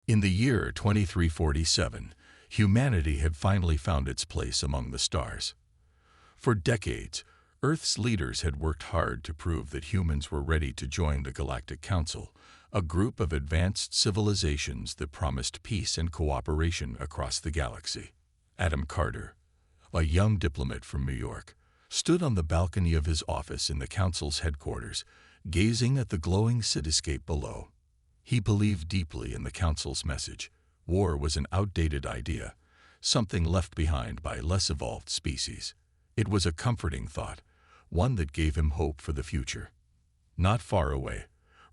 In the year 2347, humanity had finally found its place among the stars. For decades, Earth's leaders had worked hard to prove that humans were ready to join the Galactic Council, a group of advanced civilizations that promised peace and cooperation across the galaxy. Adam Carter, a young diplomat from New York, stood on the balcony of his office in the Council's headquarters, gazing at the glowing cityscape below. He believed deeply in the Council's message. War was an outdated idea, something left behind by less evolved species. It was a comforting thought, one that gave him hope for the future. Not far away,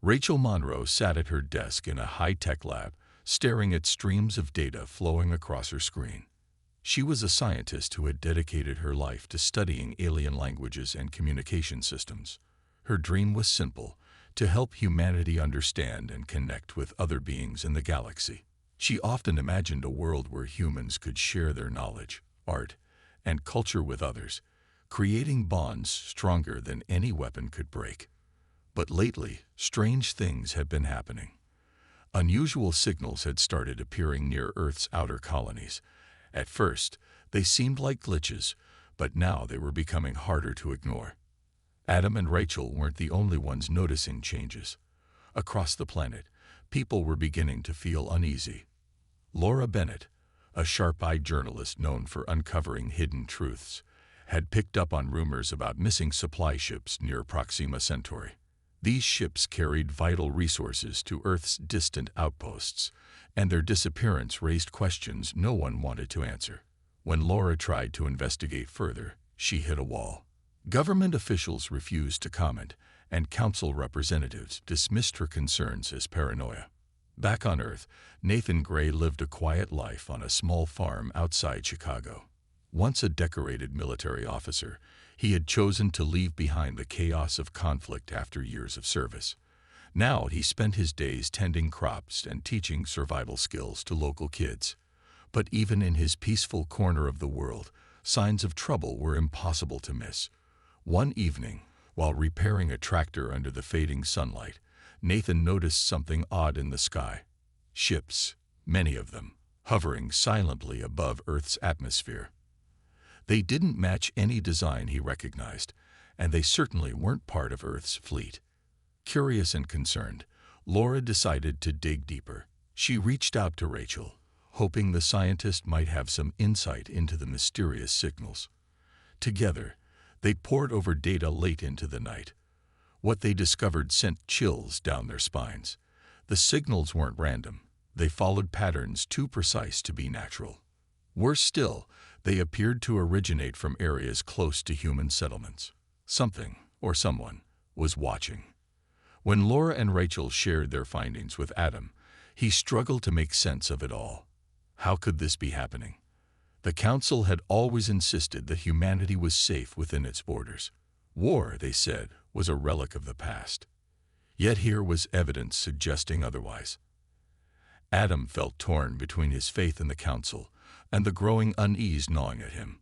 Rachel Monroe sat at her desk in a high-tech lab, staring at streams of data flowing across her screen. She was a scientist who had dedicated her life to studying alien languages and communication systems. Her dream was simple: to help humanity understand and connect with other beings in the galaxy. She often imagined a world where humans could share their knowledge, art, and culture with others, creating bonds stronger than any weapon could break. But lately, strange things had been happening. Unusual signals had started appearing near Earth's outer colonies. At first, they seemed like glitches, but now they were becoming harder to ignore. Adam and Rachel weren't the only ones noticing changes. Across the planet, people were beginning to feel uneasy. Laura Bennett, a sharp-eyed journalist known for uncovering hidden truths, had picked up on rumors about missing supply ships near Proxima Centauri. These ships carried vital resources to Earth's distant outposts, and their disappearance raised questions no one wanted to answer. When Laura tried to investigate further, she hit a wall. Government officials refused to comment, and council representatives dismissed her concerns as paranoia. Back on Earth, Nathan Gray lived a quiet life on a small farm outside Chicago. Once a decorated military officer, he had chosen to leave behind the chaos of conflict after years of service. Now he spent his days tending crops and teaching survival skills to local kids. But even in his peaceful corner of the world, signs of trouble were impossible to miss. One evening, while repairing a tractor under the fading sunlight, Nathan noticed something odd in the sky. Ships, many of them, hovering silently above Earth's atmosphere. They didn't match any design he recognized, and they certainly weren't part of Earth's fleet. Curious and concerned, Laura decided to dig deeper. She reached out to Rachel, hoping the scientist might have some insight into the mysterious signals. Together, they pored over data late into the night. What they discovered sent chills down their spines. The signals weren't random. They followed patterns too precise to be natural. Worse still, they appeared to originate from areas close to human settlements. Something, or someone, was watching. When Laura and Rachel shared their findings with Adam, he struggled to make sense of it all. How could this be happening? The Council had always insisted that humanity was safe within its borders. War, they said, was a relic of the past. Yet here was evidence suggesting otherwise. Adam felt torn between his faith in the Council and the growing unease gnawing at him.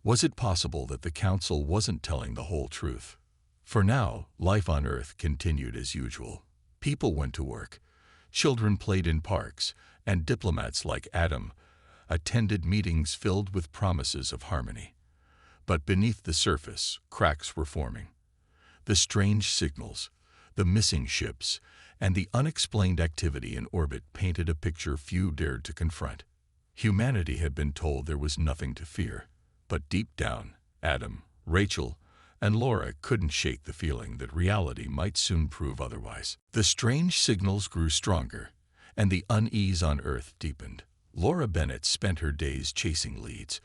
Was it possible that the Council wasn't telling the whole truth? For now, life on Earth continued as usual. People went to work, children played in parks, and diplomats like Adam attended meetings filled with promises of harmony. But beneath the surface, cracks were forming. The strange signals, the missing ships, and the unexplained activity in orbit painted a picture few dared to confront. Humanity had been told there was nothing to fear, but deep down, Adam, Rachel, and Laura couldn't shake the feeling that reality might soon prove otherwise. The strange signals grew stronger, and the unease on Earth deepened. Laura Bennett spent her days chasing leads,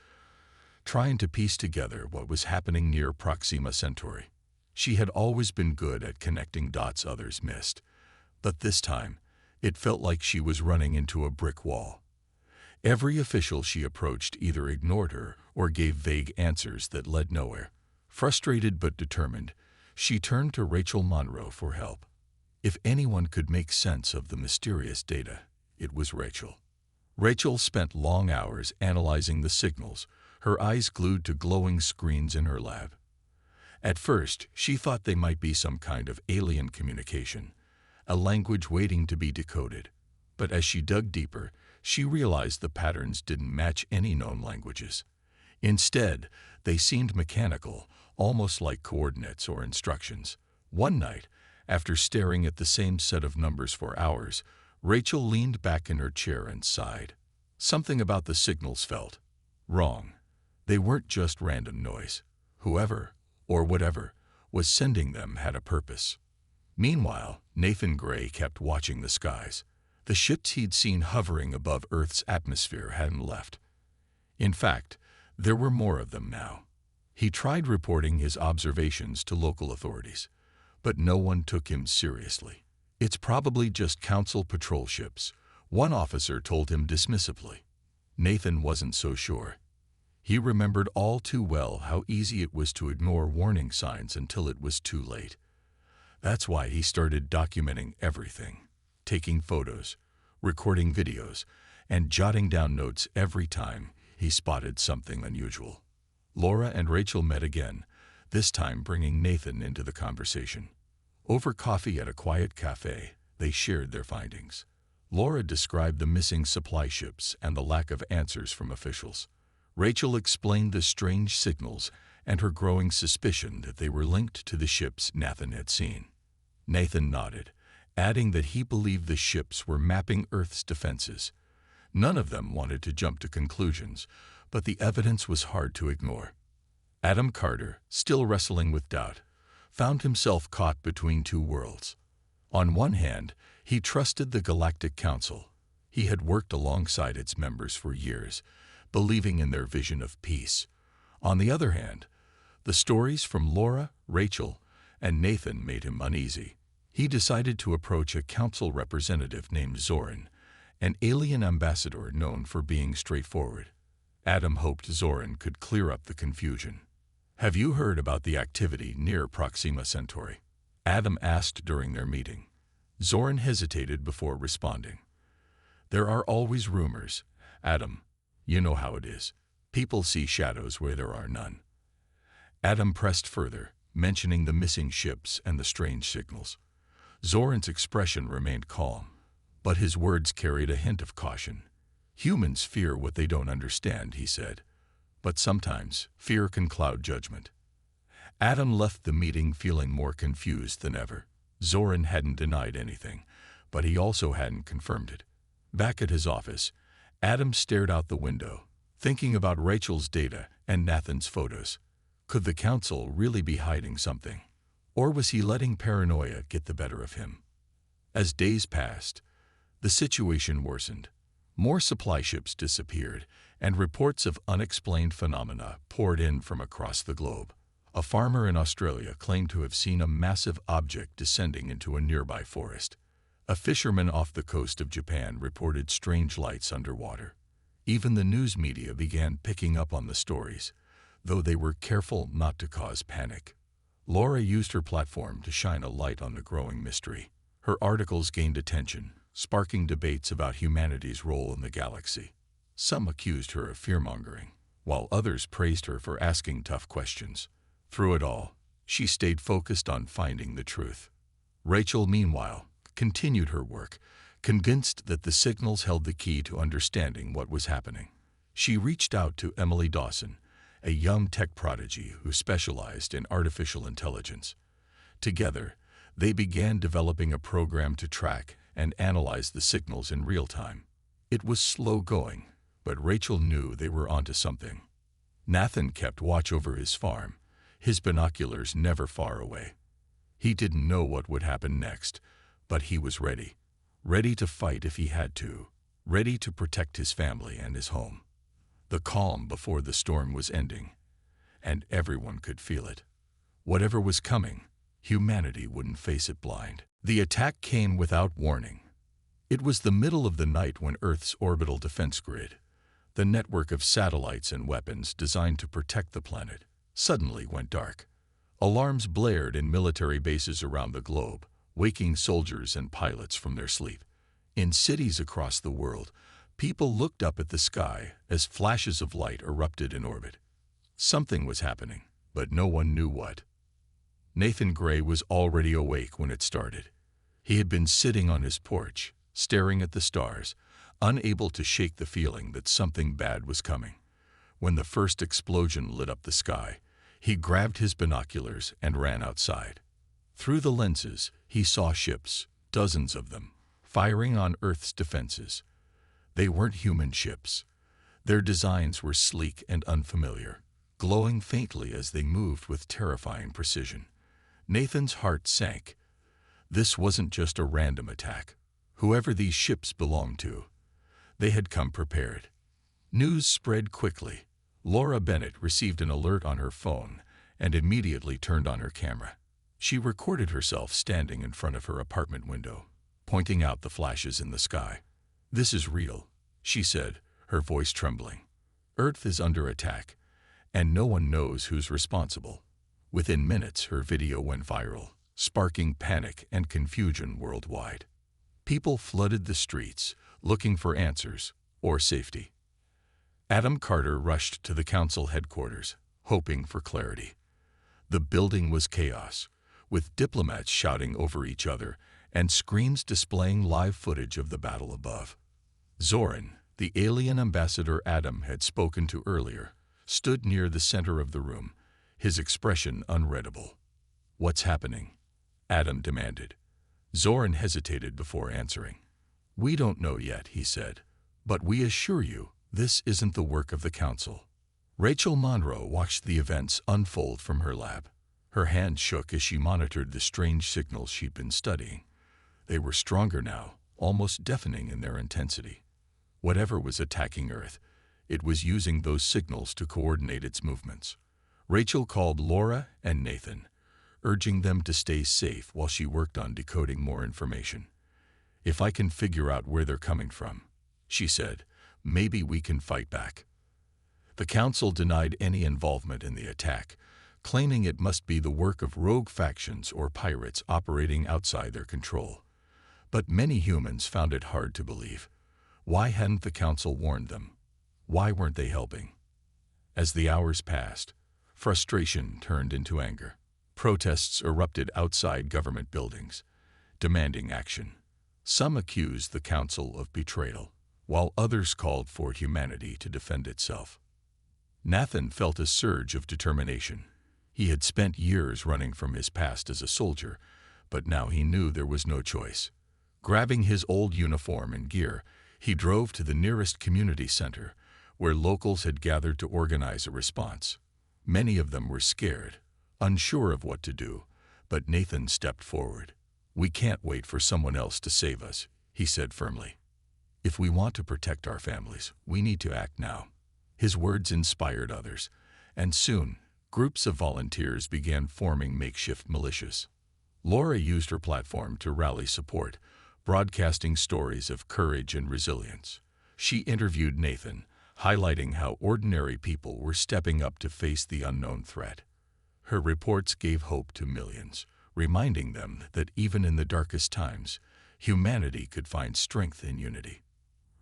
trying to piece together what was happening near Proxima Centauri. She had always been good at connecting dots others missed, but this time, it felt like she was running into a brick wall. Every official she approached either ignored her or gave vague answers that led nowhere. Frustrated but determined, she turned to Rachel Monroe for help. If anyone could make sense of the mysterious data, it was Rachel. Rachel spent long hours analyzing the signals, her eyes glued to glowing screens in her lab. At first, she thought they might be some kind of alien communication, a language waiting to be decoded. But as she dug deeper, she realized the patterns didn't match any known languages. Instead, they seemed mechanical, almost like coordinates or instructions. One night, after staring at the same set of numbers for hours, Rachel leaned back in her chair and sighed. Something about the signals felt wrong. They weren't just random noise. Whoever, or whatever, was sending them had a purpose. Meanwhile, Nathan Gray kept watching the skies. The ships he'd seen hovering above Earth's atmosphere hadn't left. In fact, there were more of them now. He tried reporting his observations to local authorities, but no one took him seriously. "It's probably just Council patrol ships," one officer told him dismissively. Nathan wasn't so sure. He remembered all too well how easy it was to ignore warning signs until it was too late. That's why he started documenting everything, taking photos, recording videos, and jotting down notes every time he spotted something unusual. Laura and Rachel met again, this time bringing Nathan into the conversation. Over coffee at a quiet cafe, they shared their findings. Laura described the missing supply ships and the lack of answers from officials. Rachel explained the strange signals and her growing suspicion that they were linked to the ships Nathan had seen. Nathan nodded, adding that he believed the ships were mapping Earth's defenses. None of them wanted to jump to conclusions, but the evidence was hard to ignore. Adam Carter, still wrestling with doubt, found himself caught between two worlds. On one hand, he trusted the Galactic Council. He had worked alongside its members for years, believing in their vision of peace. On the other hand, the stories from Laura, Rachel, and Nathan made him uneasy. He decided to approach a council representative named Zoran, an alien ambassador known for being straightforward. Adam hoped Zoran could clear up the confusion. "Have you heard about the activity near Proxima Centauri?" Adam asked during their meeting. Zoran hesitated before responding. "There are always rumors, Adam. You know how it is. People see shadows where there are none." Adam pressed further, mentioning the missing ships and the strange signals. Zoran's expression remained calm, but his words carried a hint of caution. "Humans fear what they don't understand," he said. "But sometimes fear can cloud judgment." Adam left the meeting feeling more confused than ever. Zoran hadn't denied anything, but he also hadn't confirmed it. Back at his office, Adam stared out the window, thinking about Rachel's data and Nathan's photos. Could the council really be hiding something? Or was he letting paranoia get the better of him? As days passed, the situation worsened. More supply ships disappeared, and reports of unexplained phenomena poured in from across the globe. A farmer in Australia claimed to have seen a massive object descending into a nearby forest. A fisherman off the coast of Japan reported strange lights underwater. Even the news media began picking up on the stories, though they were careful not to cause panic. Laura used her platform to shine a light on the growing mystery. Her articles gained attention, sparking debates about humanity's role in the galaxy. Some accused her of fearmongering, while others praised her for asking tough questions. Through it all, she stayed focused on finding the truth. Rachel, meanwhile, continued her work, convinced that the signals held the key to understanding what was happening. She reached out to Emily Dawson, a young tech prodigy who specialized in artificial intelligence. Together, they began developing a program to track and analyze the signals in real time. It was slow going, but Rachel knew they were onto something. Nathan kept watch over his farm, his binoculars never far away. He didn't know what would happen next, but he was ready. Ready to fight if he had to, ready to protect his family and his home. The calm before the storm was ending, and everyone could feel it. Whatever was coming, humanity wouldn't face it blind. The attack came without warning. It was the middle of the night when Earth's orbital defense grid, the network of satellites and weapons designed to protect the planet, suddenly went dark. Alarms blared in military bases around the globe, waking soldiers and pilots from their sleep. In cities across the world, people looked up at the sky as flashes of light erupted in orbit. Something was happening, but no one knew what. Nathan Gray was already awake when it started. He had been sitting on his porch, staring at the stars, unable to shake the feeling that something bad was coming. When the first explosion lit up the sky, he grabbed his binoculars and ran outside. Through the lenses, he saw ships, dozens of them, firing on Earth's defenses. They weren't human ships. Their designs were sleek and unfamiliar, glowing faintly as they moved with terrifying precision. Nathan's heart sank. This wasn't just a random attack. Whoever these ships belonged to, they had come prepared. News spread quickly. Laura Bennett received an alert on her phone and immediately turned on her camera. She recorded herself standing in front of her apartment window, pointing out the flashes in the sky. "This is real," she said, her voice trembling. "Earth is under attack, and no one knows who's responsible." Within minutes, her video went viral, sparking panic and confusion worldwide. People flooded the streets, looking for answers or safety. Adam Carter rushed to the council headquarters, hoping for clarity. The building was chaos, with diplomats shouting over each other and screens displaying live footage of the battle above. Zoran, the alien ambassador Adam had spoken to earlier, stood near the center of the room, his expression unreadable. "What's happening?" Adam demanded. Zoran hesitated before answering. "We don't know yet," he said, "but we assure you this isn't the work of the council." Rachel Monroe watched the events unfold from her lab. Her hand shook as she monitored the strange signals she'd been studying. They were stronger now, almost deafening in their intensity. Whatever was attacking Earth, it was using those signals to coordinate its movements. Rachel called Laura and Nathan, urging them to stay safe while she worked on decoding more information. "If I can figure out where they're coming from," she said, "maybe we can fight back." The council denied any involvement in the attack, claiming it must be the work of rogue factions or pirates operating outside their control. But many humans found it hard to believe. Why hadn't the council warned them? Why weren't they helping? As the hours passed, frustration turned into anger. Protests erupted outside government buildings, demanding action. Some accused the council of betrayal, while others called for humanity to defend itself. Nathan felt a surge of determination. He had spent years running from his past as a soldier, but now he knew there was no choice. Grabbing his old uniform and gear, he drove to the nearest community center, where locals had gathered to organize a response. Many of them were scared, unsure of what to do, but Nathan stepped forward. "We can't wait for someone else to save us," he said firmly. "If we want to protect our families, we need to act now." His words inspired others, and soon, groups of volunteers began forming makeshift militias. Laura used her platform to rally support, broadcasting stories of courage and resilience. She interviewed Nathan, highlighting how ordinary people were stepping up to face the unknown threat. Her reports gave hope to millions, reminding them that even in the darkest times, humanity could find strength in unity.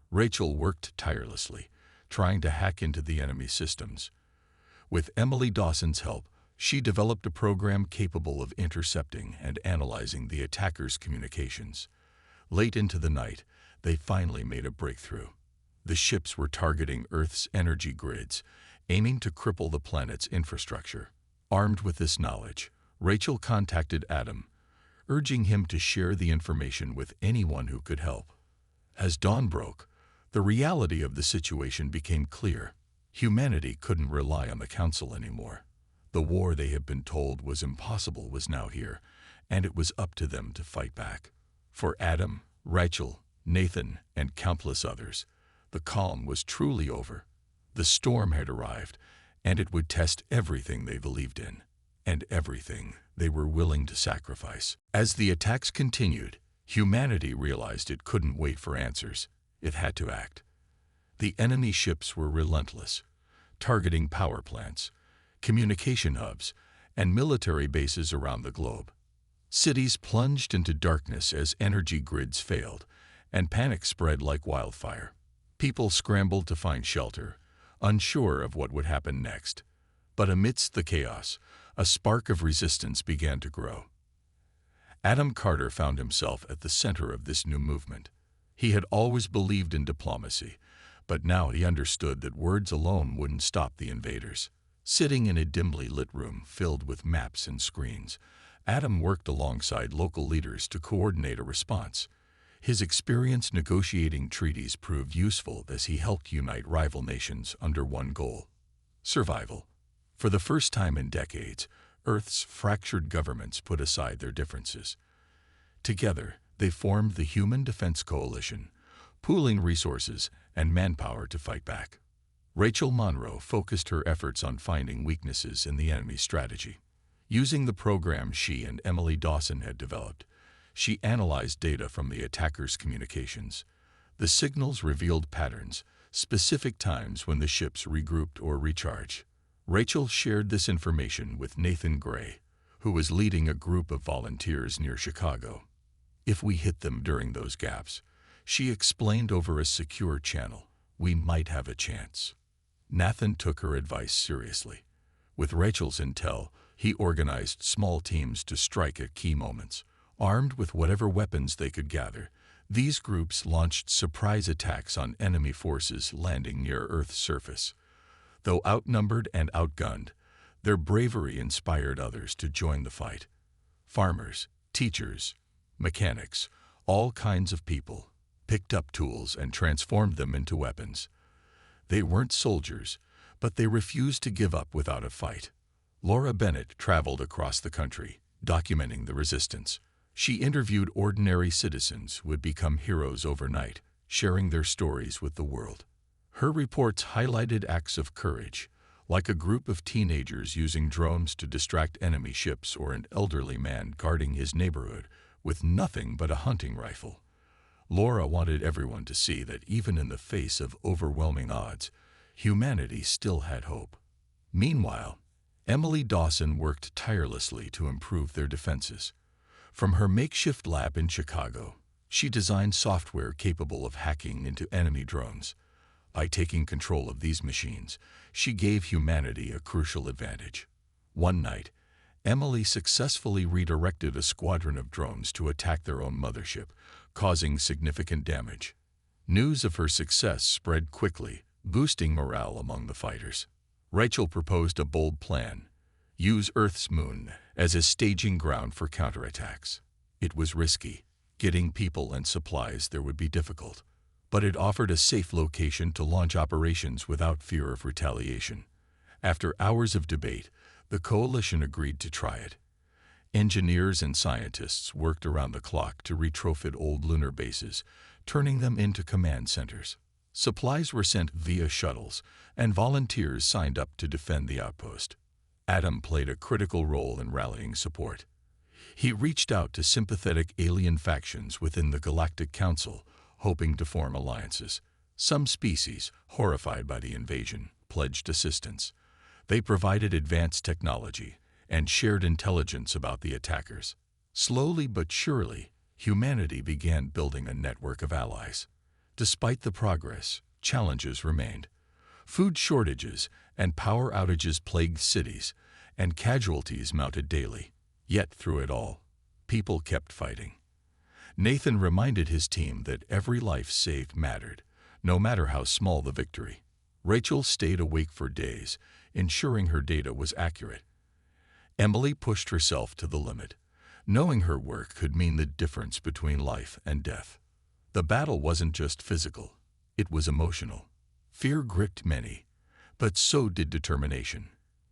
Rachel worked tirelessly, trying to hack into the enemy's systems. With Emily Dawson's help, she developed a program capable of intercepting and analyzing the attackers' communications. Late into the night, they finally made a breakthrough. The ships were targeting Earth's energy grids, aiming to cripple the planet's infrastructure. Armed with this knowledge, Rachel contacted Adam, urging him to share the information with anyone who could help. As dawn broke, the reality of the situation became clear. Humanity couldn't rely on the Council anymore. The war they had been told was impossible was now here, and it was up to them to fight back. For Adam, Rachel, Nathan, and countless others, the calm was truly over. The storm had arrived, and it would test everything they believed in, and everything they were willing to sacrifice. As the attacks continued, humanity realized it couldn't wait for answers. It had to act. The enemy ships were relentless, targeting power plants, communication hubs, and military bases around the globe. Cities plunged into darkness as energy grids failed, and panic spread like wildfire. People scrambled to find shelter, unsure of what would happen next. But amidst the chaos, a spark of resistance began to grow. Adam Carter found himself at the center of this new movement. He had always believed in diplomacy, but now he understood that words alone wouldn't stop the invaders. Sitting in a dimly lit room filled with maps and screens, Adam worked alongside local leaders to coordinate a response. His experience negotiating treaties proved useful as he helped unite rival nations under one goal: survival. For the first time in decades, Earth's fractured governments put aside their differences. Together, they formed the Human Defense Coalition, pooling resources and manpower to fight back. Rachel Monroe focused her efforts on finding weaknesses in the enemy's strategy. Using the program she and Emily Dawson had developed, she analyzed data from the attackers' communications. The signals revealed patterns, specific times when the ships regrouped or recharged. Rachel shared this information with Nathan Gray, who was leading a group of volunteers near Chicago. If we hit them during those gaps, she explained over a secure channel, we might have a chance. Nathan took her advice seriously. With Rachel's intel, he organized small teams to strike at key moments. Armed with whatever weapons they could gather, these groups launched surprise attacks on enemy forces landing near Earth's surface. Though outnumbered and outgunned, their bravery inspired others to join the fight. Farmers, teachers, mechanics, all kinds of people picked up tools and transformed them into weapons. They weren't soldiers, but they refused to give up without a fight. Laura Bennett traveled across the country, documenting the resistance. She interviewed ordinary citizens who had become heroes overnight, sharing their stories with the world. Her reports highlighted acts of courage, like a group of teenagers using drones to distract enemy ships or an elderly man guarding his neighborhood with nothing but a hunting rifle. Laura wanted everyone to see that even in the face of overwhelming odds, humanity still had hope. Meanwhile, Emily Dawson worked tirelessly to improve their defenses. From her makeshift lab in Chicago, she designed software capable of hacking into enemy drones. By taking control of these machines, she gave humanity a crucial advantage. One night, Emily successfully redirected a squadron of drones to attack their own mothership, causing significant damage. News of her success spread quickly, boosting morale among the fighters. Rachel proposed a bold plan: use Earth's moon as a staging ground for counterattacks. It was risky. Getting people and supplies there would be difficult, but it offered a safe location to launch operations without fear of retaliation. After hours of debate, the coalition agreed to try it. Engineers and scientists worked around the clock to retrofit old lunar bases, turning them into command centers. Supplies were sent via shuttles, and volunteers signed up to defend the outpost. Adam played a critical role in rallying support. He reached out to sympathetic alien factions within the Galactic Council, hoping to form alliances. Some species, horrified by the invasion, pledged assistance. They provided advanced technology and shared intelligence about the attackers. Slowly but surely, humanity began building a network of allies. Despite the progress, challenges remained. Food shortages and power outages plagued cities, and casualties mounted daily. Yet through it all, people kept fighting. Nathan reminded his team that every life saved mattered, no matter how small the victory. Rachel stayed awake for days, ensuring her data was accurate. Emily pushed herself to the limit, knowing her work could mean the difference between life and death. The battle wasn't just physical, it was emotional. Fear gripped many, but so did determination.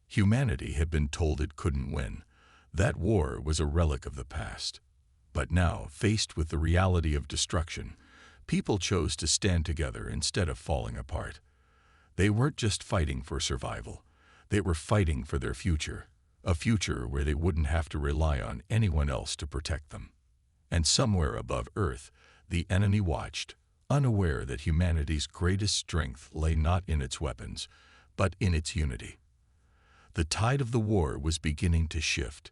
Humanity had been told it couldn't win. That war was a relic of the past. But now, faced with the reality of destruction, people chose to stand together instead of falling apart. They weren't just fighting for survival, they were fighting for their future, a future where they wouldn't have to rely on anyone else to protect them. And somewhere above Earth, the enemy watched, unaware that humanity's greatest strength lay not in its weapons, but in its unity. The tide of the war was beginning to shift,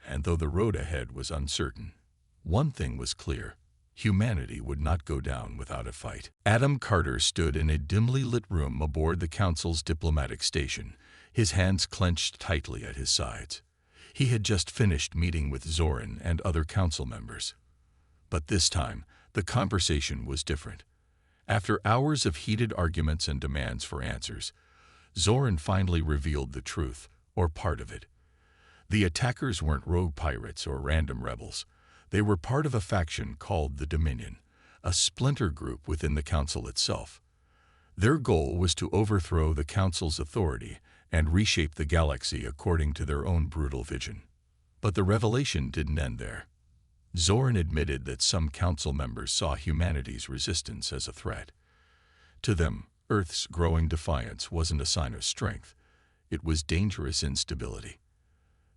and though the road ahead was uncertain, one thing was clear: humanity would not go down without a fight. Adam Carter stood in a dimly lit room aboard the Council's diplomatic station, his hands clenched tightly at his sides. He had just finished meeting with Zoran and other Council members. But this time, The conversation was different. After hours of heated arguments and demands for answers, Zoran finally revealed the truth, or part of it. The attackers weren't rogue pirates or random rebels. They were part of a faction called the Dominion, a splinter group within the Council itself. Their goal was to overthrow the Council's authority and reshape the galaxy according to their own brutal vision. But the revelation didn't end there. Zoran admitted that some Council members saw humanity's resistance as a threat. To them, Earth's growing defiance wasn't a sign of strength. It was dangerous instability.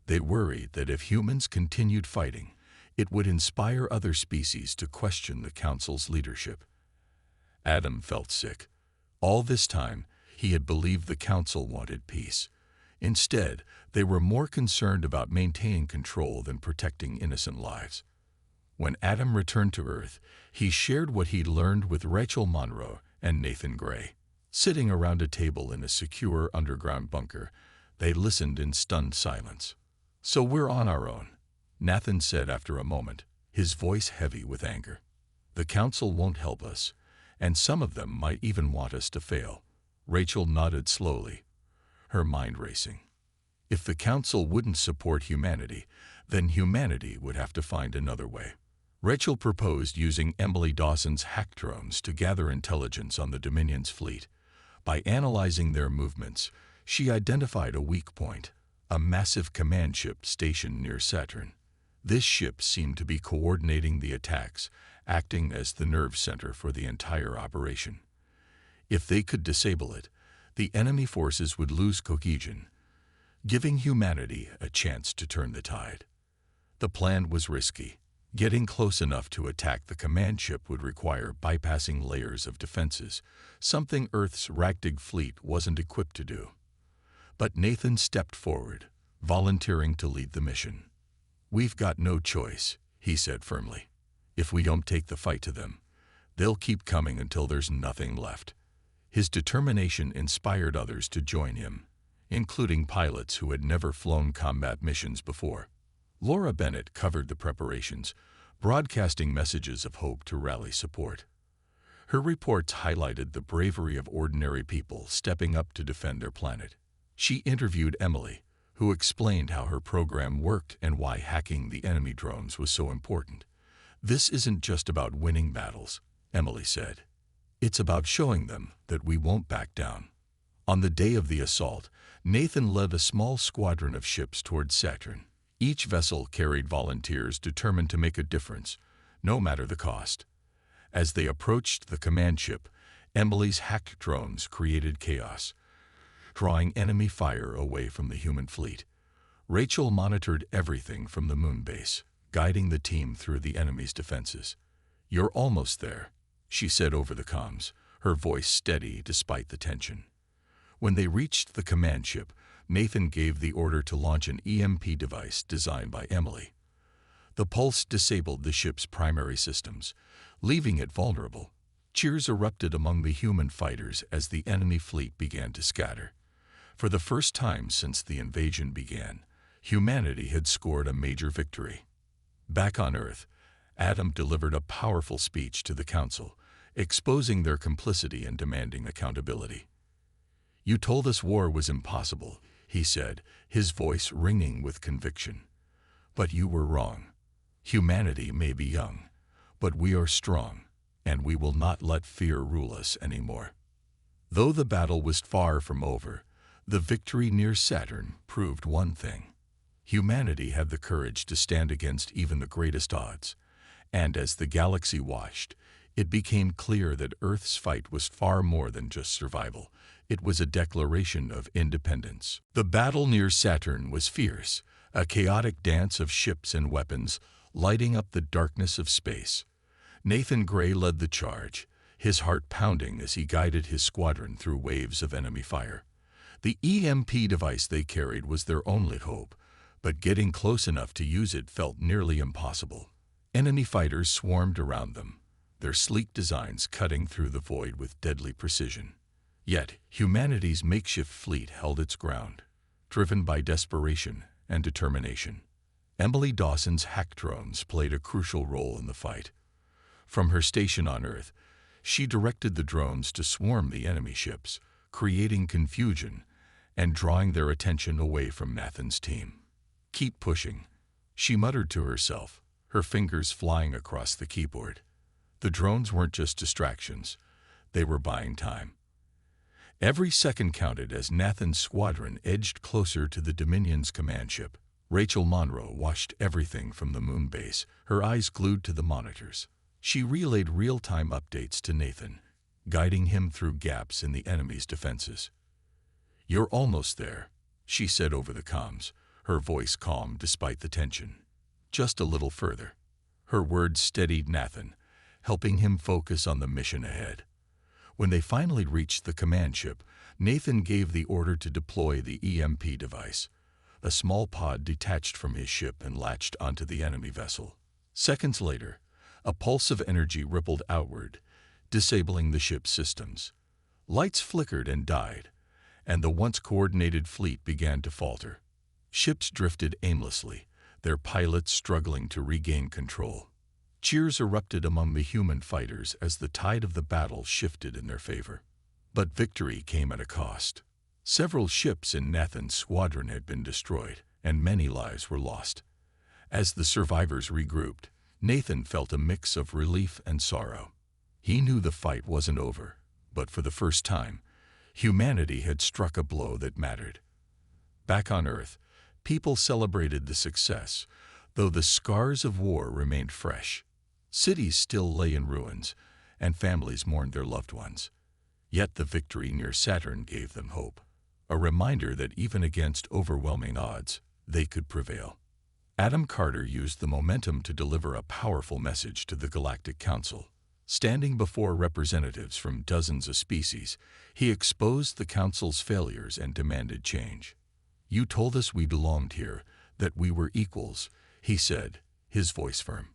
They worried that if humans continued fighting, it would inspire other species to question the Council's leadership. Adam felt sick. All this time, he had believed the Council wanted peace. Instead, they were more concerned about maintaining control than protecting innocent lives. When Adam returned to Earth, he shared what he'd learned with Rachel Monroe and Nathan Gray. Sitting around a table in a secure underground bunker, they listened in stunned silence. "So we're on our own," Nathan said after a moment, his voice heavy with anger. "The Council won't help us, and some of them might even want us to fail." Rachel nodded slowly, her mind racing. If the Council wouldn't support humanity, then humanity would have to find another way. Rachel proposed using Emily Dawson's hack drones to gather intelligence on the Dominion's fleet. By analyzing their movements, she identified a weak point, a massive command ship stationed near Saturn. This ship seemed to be coordinating the attacks, acting as the nerve center for the entire operation. If they could disable it, the enemy forces would lose cohesion, giving humanity a chance to turn the tide. The plan was risky. Getting close enough to attack the command ship would require bypassing layers of defenses, something Earth's Galactic fleet wasn't equipped to do. But Nathan stepped forward, volunteering to lead the mission. "We've got no choice," he said firmly. "If we don't take the fight to them, they'll keep coming until there's nothing left." His determination inspired others to join him, including pilots who had never flown combat missions before. Laura Bennett covered the preparations, broadcasting messages of hope to rally support. Her reports highlighted the bravery of ordinary people stepping up to defend their planet. She interviewed Emily, who explained how her program worked and why hacking the enemy drones was so important. "This isn't just about winning battles," Emily said. "It's about showing them that we won't back down." On the day of the assault, Nathan led a small squadron of ships towards Saturn. Each vessel carried volunteers determined to make a difference, no matter the cost. As they approached the command ship, Emily's hacked drones created chaos, drawing enemy fire away from the human fleet. Rachel monitored everything from the moon base, guiding the team through the enemy's defenses. "You're almost there," she said over the comms, her voice steady despite the tension. When they reached the command ship, Nathan gave the order to launch an EMP device designed by Emily. The pulse disabled the ship's primary systems, leaving it vulnerable. Cheers erupted among the human fighters as the enemy fleet began to scatter. For the first time since the invasion began, humanity had scored a major victory. Back on Earth, Adam delivered a powerful speech to the Council, exposing their complicity and demanding accountability. "You told us war was impossible," he said, his voice ringing with conviction. "But you were wrong. Humanity may be young, but we are strong, and we will not let fear rule us anymore." Though the battle was far from over, the victory near Saturn proved one thing. Humanity had the courage to stand against even the greatest odds, and as the galaxy watched, it became clear that Earth's fight was far more than just survival. It was a declaration of independence. The battle near Saturn was fierce, a chaotic dance of ships and weapons, lighting up the darkness of space. Nathan Gray led the charge, his heart pounding as he guided his squadron through waves of enemy fire. The EMP device they carried was their only hope, but getting close enough to use it felt nearly impossible. Enemy fighters swarmed around them, their sleek designs cutting through the void with deadly precision. Yet, humanity's makeshift fleet held its ground, driven by desperation and determination. Emily Dawson's hack drones played a crucial role in the fight. From her station on Earth, she directed the drones to swarm the enemy ships, creating confusion and drawing their attention away from Nathan's team. "Keep pushing," she muttered to herself, her fingers flying across the keyboard. The drones weren't just distractions, they were buying time. Every second counted as Nathan's squadron edged closer to the Dominion's command ship. Rachel Monroe watched everything from the moon base, her eyes glued to the monitors. She relayed real-time updates to Nathan, guiding him through gaps in the enemy's defenses. "You're almost there," she said over the comms, her voice calm despite the tension. "Just a little further." Her words steadied Nathan, helping him focus on the mission ahead. When they finally reached the command ship, Nathan gave the order to deploy the EMP device. A small pod detached from his ship and latched onto the enemy vessel. Seconds later, a pulse of energy rippled outward, disabling the ship's systems. Lights flickered and died, and the once coordinated fleet began to falter. Ships drifted aimlessly, their pilots struggling to regain control. Cheers erupted among the human fighters as the tide of the battle shifted in their favor. But victory came at a cost. Several ships in Nathan's squadron had been destroyed, and many lives were lost. As the survivors regrouped, Nathan felt a mix of relief and sorrow. He knew the fight wasn't over, but for the first time, humanity had struck a blow that mattered. Back on Earth, people celebrated the success, though the scars of war remained fresh. Cities still lay in ruins, and families mourned their loved ones. Yet the victory near Saturn gave them hope, a reminder that even against overwhelming odds, they could prevail. Adam Carter used the momentum to deliver a powerful message to the Galactic Council. Standing before representatives from dozens of species, he exposed the Council's failures and demanded change. "You told us we belonged here, that we were equals," he said, his voice firm.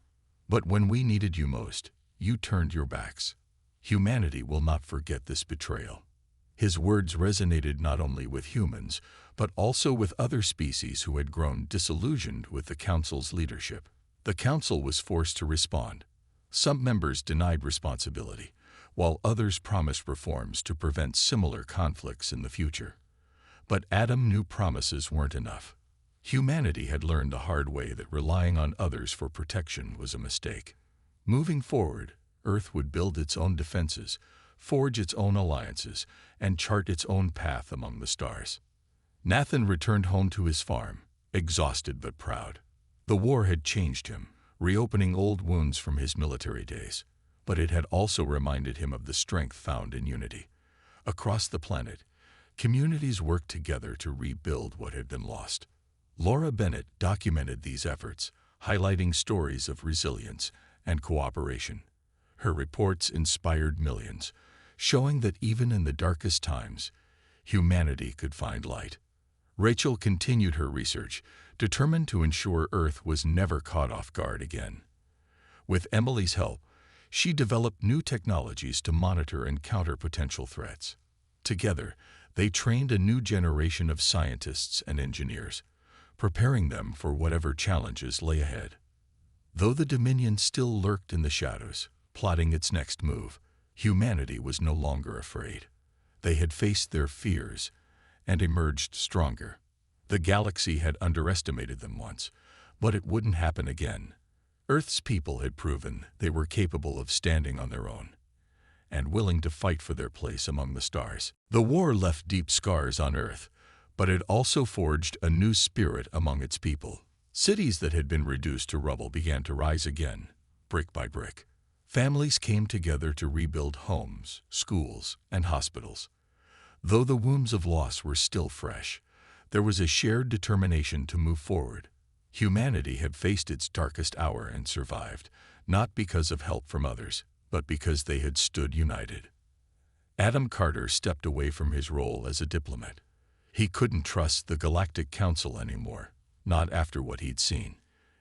"But when we needed you most, you turned your backs. Humanity will not forget this betrayal." His words resonated not only with humans, but also with other species who had grown disillusioned with the Council's leadership. The Council was forced to respond. Some members denied responsibility, while others promised reforms to prevent similar conflicts in the future. But Adam knew promises weren't enough. Humanity had learned the hard way that relying on others for protection was a mistake. Moving forward, Earth would build its own defenses, forge its own alliances, and chart its own path among the stars. Nathan returned home to his farm, exhausted but proud. The war had changed him, reopening old wounds from his military days. But it had also reminded him of the strength found in unity. Across the planet, communities worked together to rebuild what had been lost. Laura Bennett documented these efforts, highlighting stories of resilience and cooperation. Her reports inspired millions, showing that even in the darkest times, humanity could find light. Rachel continued her research, determined to ensure Earth was never caught off guard again. With Emily's help, she developed new technologies to monitor and counter potential threats. Together, they trained a new generation of scientists and engineers, preparing them for whatever challenges lay ahead. Though the Dominion still lurked in the shadows, plotting its next move, humanity was no longer afraid. They had faced their fears and emerged stronger. The galaxy had underestimated them once, but it wouldn't happen again. Earth's people had proven they were capable of standing on their own and willing to fight for their place among the stars. The war left deep scars on Earth, but it also forged a new spirit among its people. Cities that had been reduced to rubble began to rise again, brick by brick. Families came together to rebuild homes, schools, and hospitals. Though the wounds of loss were still fresh, there was a shared determination to move forward. Humanity had faced its darkest hour and survived, not because of help from others, but because they had stood united. Adam Carter stepped away from his role as a diplomat. He couldn't trust the Galactic Council anymore, not after what he'd seen.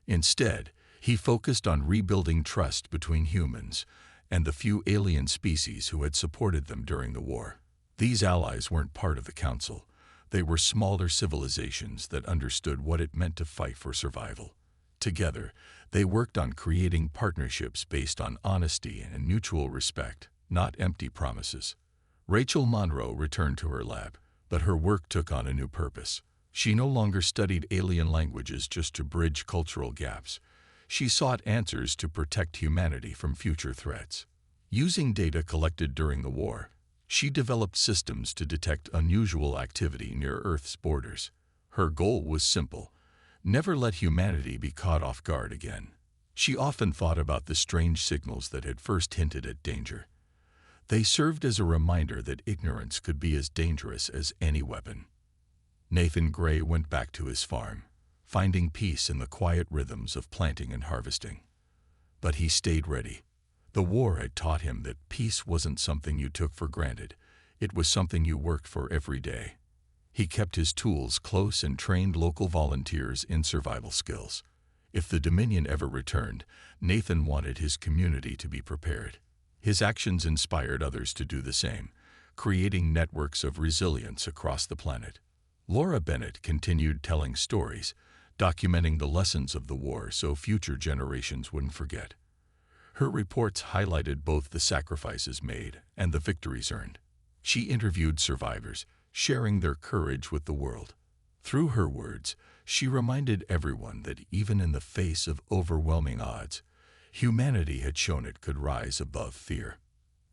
Instead, he focused on rebuilding trust between humans and the few alien species who had supported them during the war. These allies weren't part of the Council. They were smaller civilizations that understood what it meant to fight for survival. Together, they worked on creating partnerships based on honesty and mutual respect, not empty promises. Rachel Monroe returned to her lab, but her work took on a new purpose. She no longer studied alien languages just to bridge cultural gaps. She sought answers to protect humanity from future threats. Using data collected during the war, she developed systems to detect unusual activity near Earth's borders. Her goal was simple: never let humanity be caught off guard again. She often thought about the strange signals that had first hinted at danger. They served as a reminder that ignorance could be as dangerous as any weapon. Nathan Gray went back to his farm, finding peace in the quiet rhythms of planting and harvesting. But he stayed ready. The war had taught him that peace wasn't something you took for granted. It was something you worked for every day. He kept his tools close and trained local volunteers in survival skills. If the Dominion ever returned, Nathan wanted his community to be prepared. His actions inspired others to do the same, creating networks of resilience across the planet. Laura Bennett continued telling stories, documenting the lessons of the war so future generations wouldn't forget. Her reports highlighted both the sacrifices made and the victories earned. She interviewed survivors, sharing their courage with the world. Through her words, she reminded everyone that even in the face of overwhelming odds, humanity had shown it could rise above fear.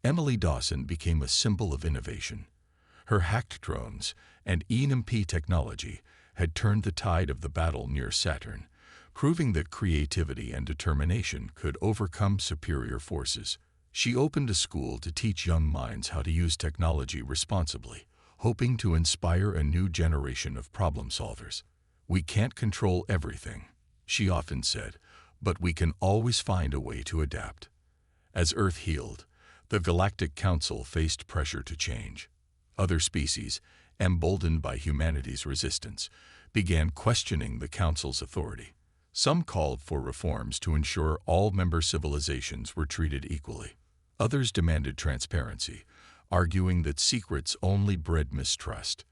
Emily Dawson became a symbol of innovation. Her hacked drones and EMP technology had turned the tide of the battle near Saturn, proving that creativity and determination could overcome superior forces. She opened a school to teach young minds how to use technology responsibly, hoping to inspire a new generation of problem solvers. "We can't control everything," she often said, "but we can always find a way to adapt." As Earth healed, the Galactic Council faced pressure to change. Other species, emboldened by humanity's resistance, began questioning the Council's authority. Some called for reforms to ensure all member civilizations were treated equally. Others demanded transparency, arguing that secrets only bred mistrust.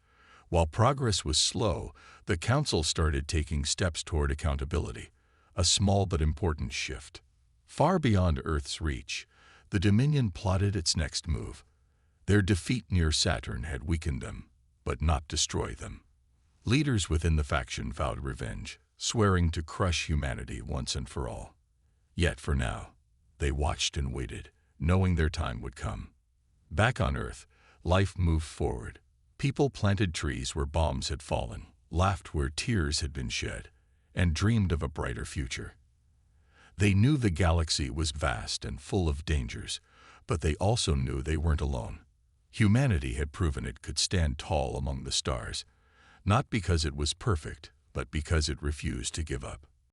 While progress was slow, the Council started taking steps toward accountability, a small but important shift. Far beyond Earth's reach, the Dominion plotted its next move. Their defeat near Saturn had weakened them, but not destroyed them. Leaders within the faction vowed revenge, swearing to crush humanity once and for all. Yet for now, they watched and waited, knowing their time would come. Back on Earth, life moved forward. People planted trees where bombs had fallen, laughed where tears had been shed, and dreamed of a brighter future. They knew the galaxy was vast and full of dangers, but they also knew they weren't alone. Humanity had proven it could stand tall among the stars, not because it was perfect, but because it refused to give up.